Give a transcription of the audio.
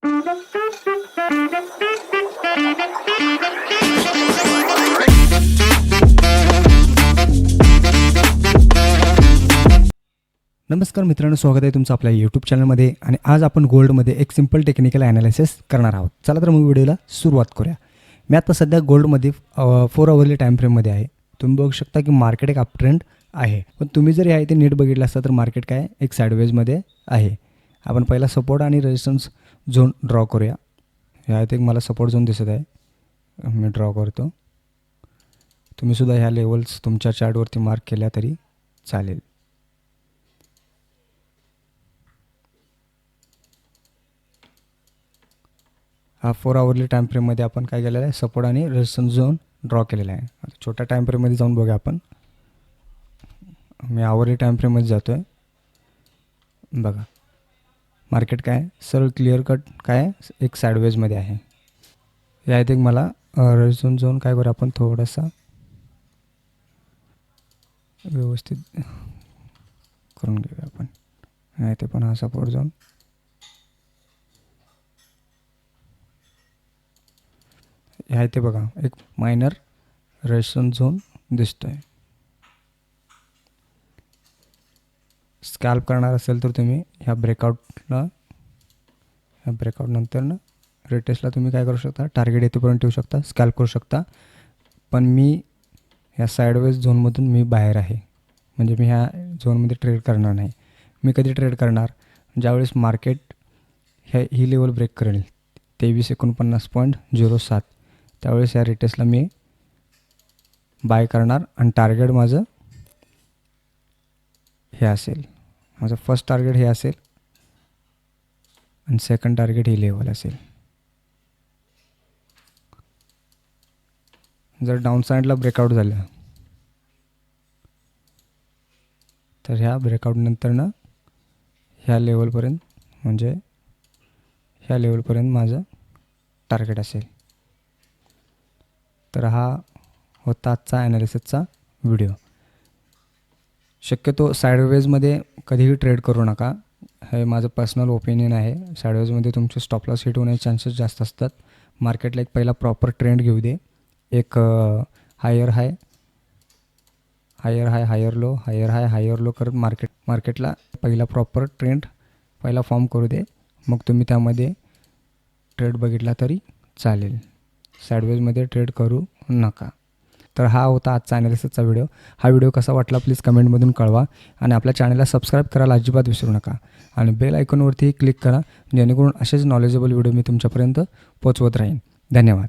नमस्कार मित्रांनो, स्वागत आहे तुमचं आपल्या यूट्यूब चॅनलमध्ये. आणि आज आपण गोल्डमध्ये एक सिंपल टेक्निकल ॲनालिसिस करणार आहोत. चला तर मग व्हिडिओला सुरुवात करूया. मी आता सध्या गोल्डमध्ये 4 आवरली टाईम फ्रेममध्ये आहे. तुम्ही बघू शकता की मार्केट एक अप ट्रेंड आहे, पण तुम्ही जर आहे ते नीट बघितलं असतं तर मार्केट काय एक साईडवेजमध्ये आहे. आपण पहिला सपोर्ट आणि रेजिस्टन्स झोन ड्रॉ करूया. ह्या इथे मला सपोर्ट झोन दिसत आहे, मी ड्रॉ करतो. तुम्हीसुद्धा ह्या लेवल्स तुमच्या चार्टवरती मार्क केल्या तरी चालेल. हा 4 आवरली टाईम फ्रेममध्ये आपण काय केलेलं आहे, सपोर्ट आणि रेजिस्टन्स झोन ड्रॉ केलेला आहे. आता छोट्या टाईम फ्रेममध्ये जाऊन बघूया आपण. मी आवरली टाईम फ्रेममध्ये जातो आहे. बघा मार्केट काय सरळ क्लिअर कट काय एक साईडवेजमध्ये आहे. या इथे मला रेजिस्टन्स झोन काय करू आपण थोडासा व्यवस्थित करून घेऊया आपण. या इथे पण हा सपोर्ट झोन, ह्या इथे बघा एक मायनर रेजिस्टन्स झोन दिसतोय. स्कॅल्प करणार असेल तर तुम्ही ह्या ब्रेकआउटला, ह्या ब्रेकआउट नंतरनं रिटेस्टला तुम्ही काय करू शकता, टार्गेट येथेपर्यंत ठेवू शकता, स्कॅल्प करू शकता. पण मी ह्या साईडवेज झोनमधून मी बाहेर आहे, म्हणजे मी ह्या झोनमध्ये ट्रेड करणार नाही. मी कधी ट्रेड करणार, ज्यावेळेस मार्केट ही लेवल ब्रेक करेल 2349.07, त्यावेळेस या रिटेस्टला मी बाय करणार. आणि टार्गेट माझं हे असेल, माझं फर्स्ट टार्गेट हे असेल आणि सेकंड टार्गेट ही लेवल असेल. जर डाऊन साईडला ब्रेकआउट झालं तर ह्या ब्रेकआउट नंतरनं ह्या लेवलपर्यंत, म्हणजे ह्या लेवलपर्यंत माझं टार्गेट असेल. तर हा होता आजचा ॲनालिसिसचा व्हिडिओ. शक्यतो साईडवेजमध्ये कधीही ट्रेड करू नका, हे माझं पर्सनल ओपिनियन आहे. साईडवेजमध्ये तुमचे स्टॉप लॉस हिट होण्याचे चान्सेस जास्त असतात. मार्केटला एक पहिला प्रॉपर ट्रेंड घेऊ दे, एक हायर हाय, हायर हाय, हायर लो, हायर हाय, हायर लो करत मार्केटला पहिला प्रॉपर ट्रेंड पहिला फॉर्म करू दे. मग तुम्ही त्यामध्ये ट्रेड बघितला तरी चालेल. साईडवेजमध्ये ट्रेड करू नका. तर हा होता आजचा ॲनालिसिसचा व्हिडिओ. हा व्हिडिओ कसा वाटला प्लीज कमेंटमधून कळवा. आणि आपल्या चॅनलला सबस्क्राईब करायला अजिबात विसरू नका. आणि बेल आयकॉनवरती क्लिक करा, जेणेकरून असेच नॉलेजेबल व्हिडिओ मी तुमच्यापर्यंत पोचवत राहीन. धन्यवाद.